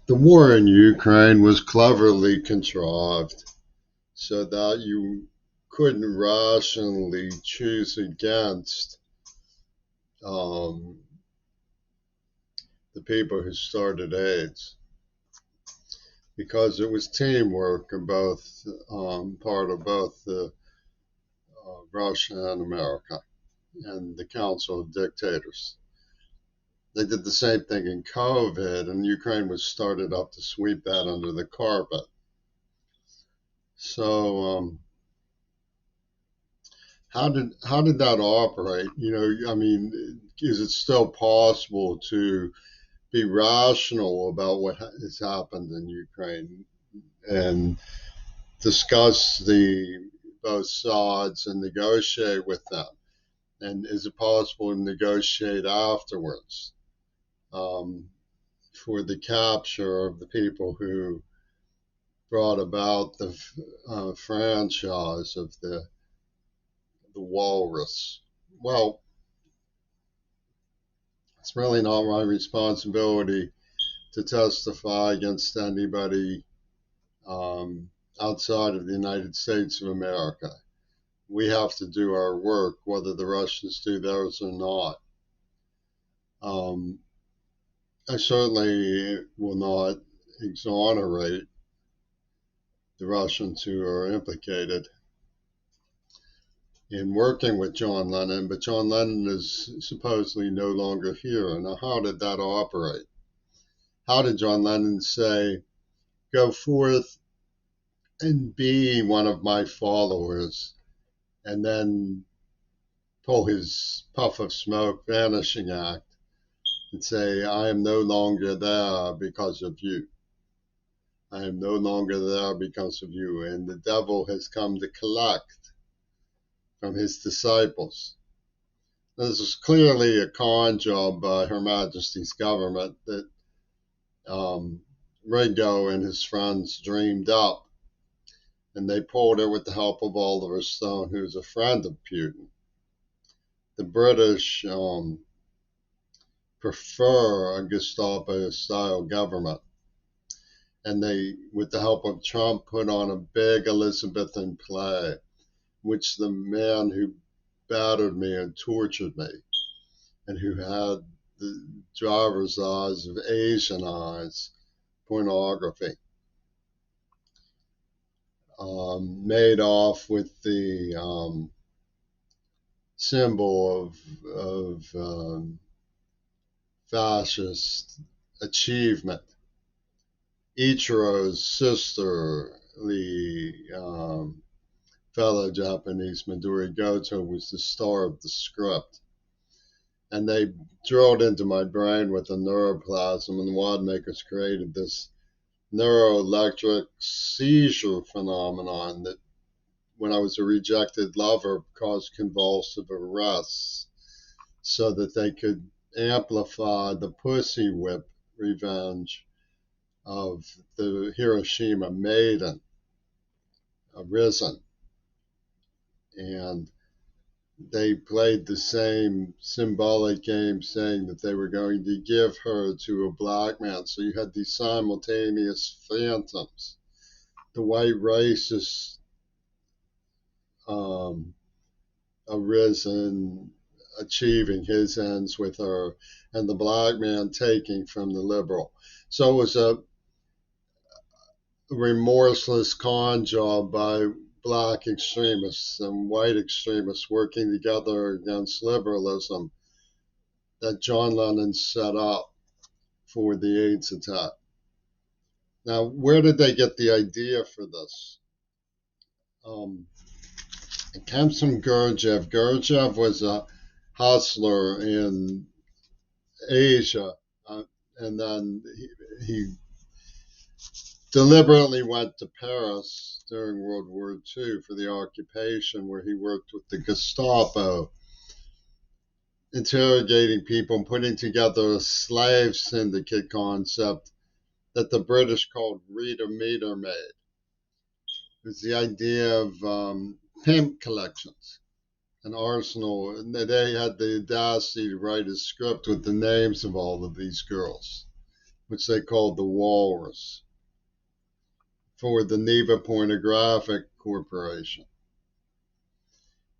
The war in Ukraine was cleverly contrived so that you couldn't rationally choose against um, the people who started AIDS, because it was teamwork in both part of both Russia and America and the Council of Dictators. They did the same thing in COVID, and Ukraine was started up to sweep that under the carpet. So how did that operate? I mean, is it still possible to be rational about what has happened in Ukraine and discuss both sides and negotiate with them? And is it possible to negotiate afterwards for the capture of the people who brought about the franchise of the Walrus? Well, it's really not my responsibility to testify against anybody outside of the United States of America. We have to do our work, whether the Russians do theirs or not. I certainly will not exonerate the Russians who are implicated in working with John Lennon, but John Lennon is supposedly no longer here. Now, how did that operate? How did John Lennon say, go forth and be one of my followers, and then pull his puff of smoke vanishing act and say, I am no longer there because of you. I am no longer there because of you. And the devil has come to collect from his disciples. This is clearly a con job by Her Majesty's government that Ringo and his friends dreamed up. And they pulled it with the help of Oliver Stone, who's a friend of Putin. The British prefer a Gestapo-style government. And they, with the help of Trump, put on a big Elizabethan play, which the man who battered me and tortured me, and who had the driver's eyes of Asian eyes, pornography, made off with the symbol of fascist achievement. Ichiro's sister, the fellow Japanese Midori Goto, was the star of the script. And they drilled into my brain with a neuroplasm, and the Wadmakers created this neuroelectric seizure phenomenon that, when I was a rejected lover, caused convulsive arrests so that they could amplify the pussy whip revenge of the Hiroshima maiden, Arisen. And they played the same symbolic game, saying that they were going to give her to a black man. So you had these simultaneous phantoms. The white racist Arisen achieving his ends with her, and the black man taking from the liberal. So it was a remorseless con job by black extremists and white extremists working together against liberalism that John Lennon set up for the AIDS attack. Now, where did they get the idea for this? It comes from Gurdjieff. Gurdjieff was a hustler in Asia, and then he deliberately went to Paris during World War II for the occupation, where he worked with the Gestapo, interrogating people and putting together a slave syndicate concept that the British called Reader Meter Maid. It was the idea of pimp collections, an arsenal. And they had the audacity to write a script with the names of all of these girls. which they called the Walrus, for the Neva Pornographic Corporation.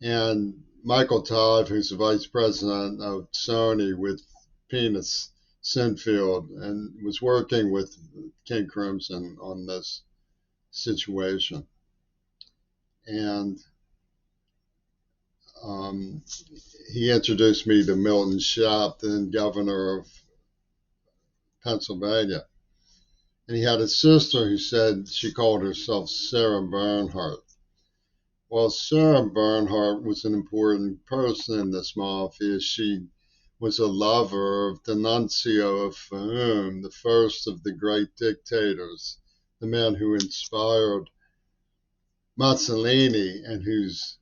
And Michael Todd, who's the vice president of Sony with Penis Sinfield, and was working with King Crimson on this situation. And he introduced me to Milton Shapp, then governor of Pennsylvania. And he had a sister who said she called herself Sarah Bernhardt. Well, Sarah Bernhardt was an important person in this mafia. She was a lover of the Nuncio of Fayoum, the first of the great dictators, the man who inspired Mussolini and whose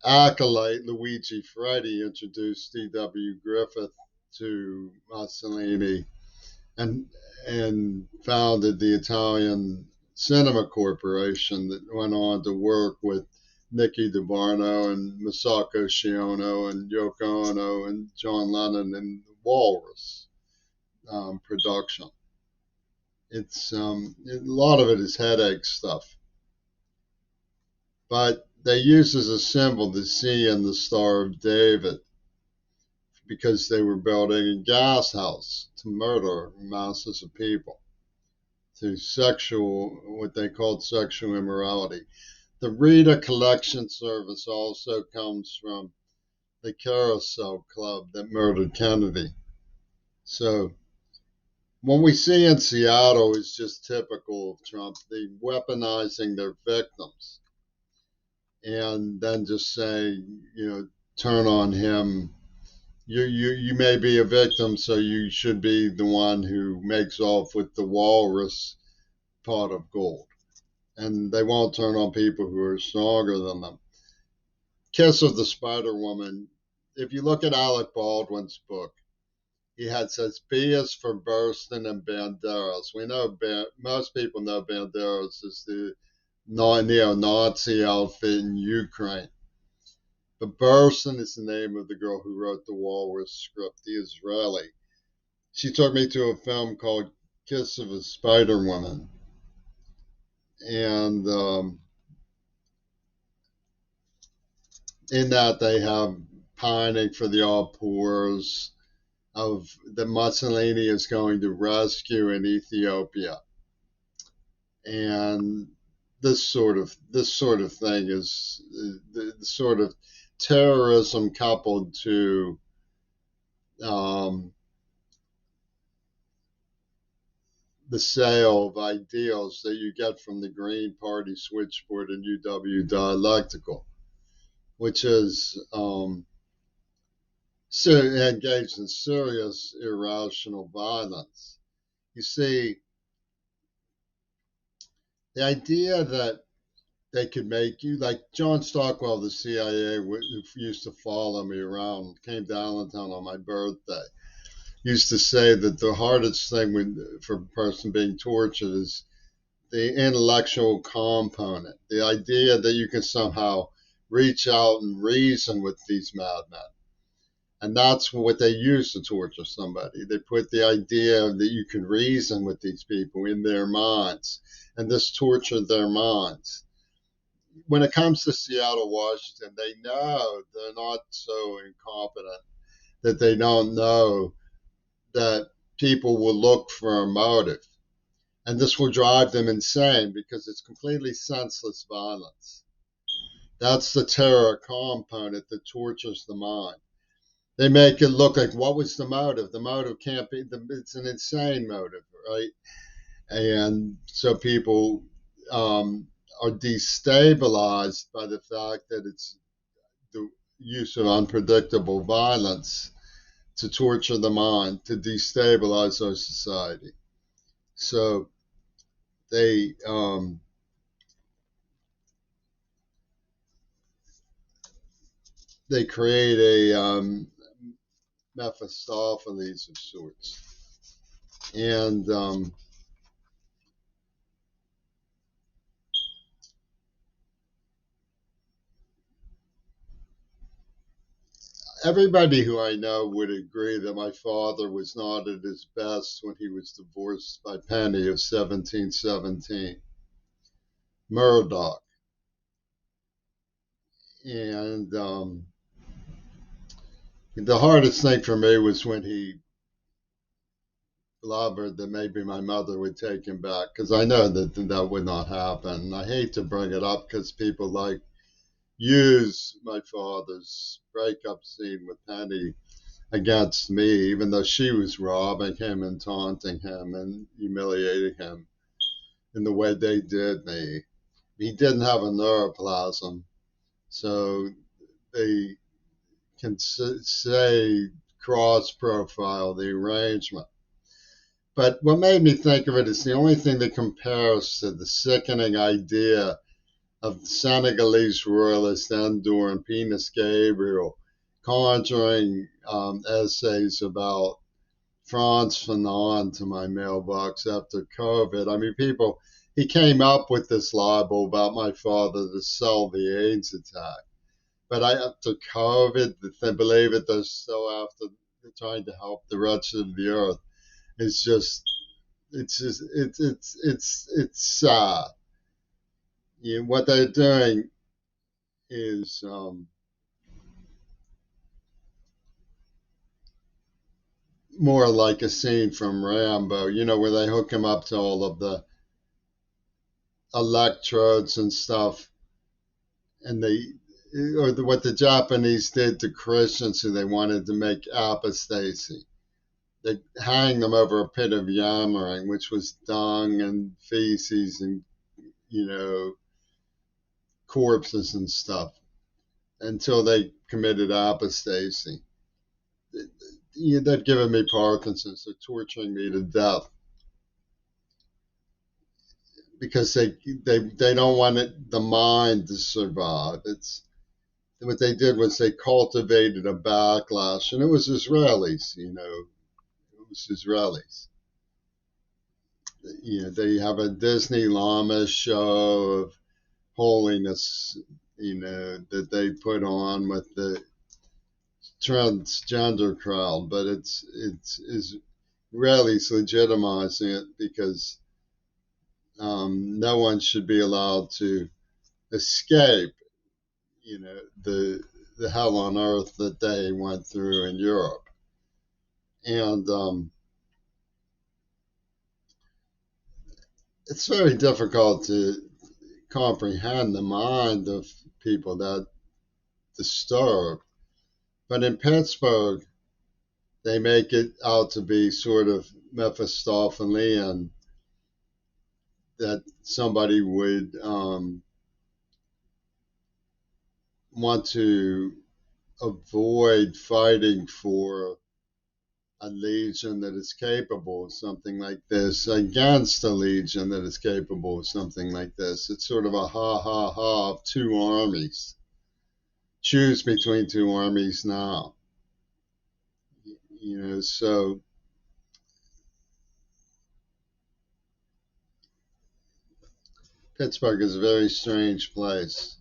acolyte Luigi Freddi introduced D.W. Griffith to Mussolini and founded the Italian Cinema Corporation that went on to work with Nicky DeBarno and Masako Shiono and Yoko Ono and John Lennon and Walrus production. It's a lot of it is headache stuff, but they use as a symbol the sea and the Star of David because they were building a gas house to murder masses of people through what they called sexual immorality. The Rita collection service also comes from the Carousel Club that murdered Kennedy. So what we see in Seattle is just typical of Trump, the weaponizing their victims and then just say, turn on him. You may be a victim, so you should be the one who makes off with the walrus pot of gold. And they won't turn on people who are stronger than them. Kiss of the Spider Woman. If you look at Alec Baldwin's book, he had says B is for Burston and Banderas. We know most people know Banderas is the neo-Nazi outfit in Ukraine. But Burston is the name of the girl who wrote the Walrus script, the Israeli. She took me to a film called Kiss of a Spider Woman. And in that they have pining for the all poors of that Mussolini is going to rescue in Ethiopia. And this sort of thing is the sort of terrorism coupled to the sale of ideals that you get from the Green Party switchboard and UW Dialectical, which is engaged in serious irrational violence. You see, the idea that they could make you, like John Stockwell, the CIA, who used to follow me around, came to Allentown on my birthday, used to say that the hardest thing for a person being tortured is the intellectual component, the idea that you can somehow reach out and reason with these madmen. And that's what they use to torture somebody. They put the idea that you can reason with these people in their minds, and this tortured their minds. When it comes to Seattle, Washington, they know they're not so incompetent that they don't know that people will look for a motive. And this will drive them insane because it's completely senseless violence. That's the terror component that tortures the mind. They make it look like, what was the motive? The motive can't be, it's an insane motive, right? And so people are destabilized by the fact that it's the use of unpredictable violence to torture the mind, to destabilize our society. So they create a Mephistopheles of sorts. And everybody who I know would agree that my father was not at his best when he was divorced by Penny of 1717, Murdoch. And the hardest thing for me was when he blubbered that maybe my mother would take him back, because I know that that would not happen. I hate to bring it up because people like use my father's breakup scene with Penny against me, even though she was robbing him and taunting him and humiliating him in the way they did me. He didn't have a neuroplasm, so they can say cross profile the arrangement. But what made me think of it is the only thing that compares to the sickening idea of Senegalese royalist Endur and Penis Gabriel conjuring essays about Franz Fanon to my mailbox after COVID. I mean, he came up with this libel about my father to sell the AIDS attack. But after COVID, they believe it, they're still after trying to help the wretched of the earth. It's just, it's sad. What they're doing is more like a scene from Rambo, where they hook him up to all of the electrodes and stuff, and what the Japanese did to Christians who they wanted to make apostasy. They hang them over a pit of yammering, which was dung and feces and corpses and stuff, until they committed apostasy. They've given me Parkinson's. They're torturing me to death because they don't want the mind to survive. It's what they did was they cultivated a backlash, and it was Israelis. It was Israelis. They have a Disney Llama show of holiness, that they put on with the transgender crowd, but it's Israelis legitimizing it because no one should be allowed to escape, the hell on earth that they went through in Europe. And it's very difficult to comprehend the mind of people that disturb. But in Pittsburgh, they make it out to be sort of Mephistophelian, that somebody would want to avoid fighting for a legion that is capable of something like this against a legion that is capable of something like this. It's sort of a ha ha ha of two armies. Choose between two armies now. So Pittsburgh is a very strange place.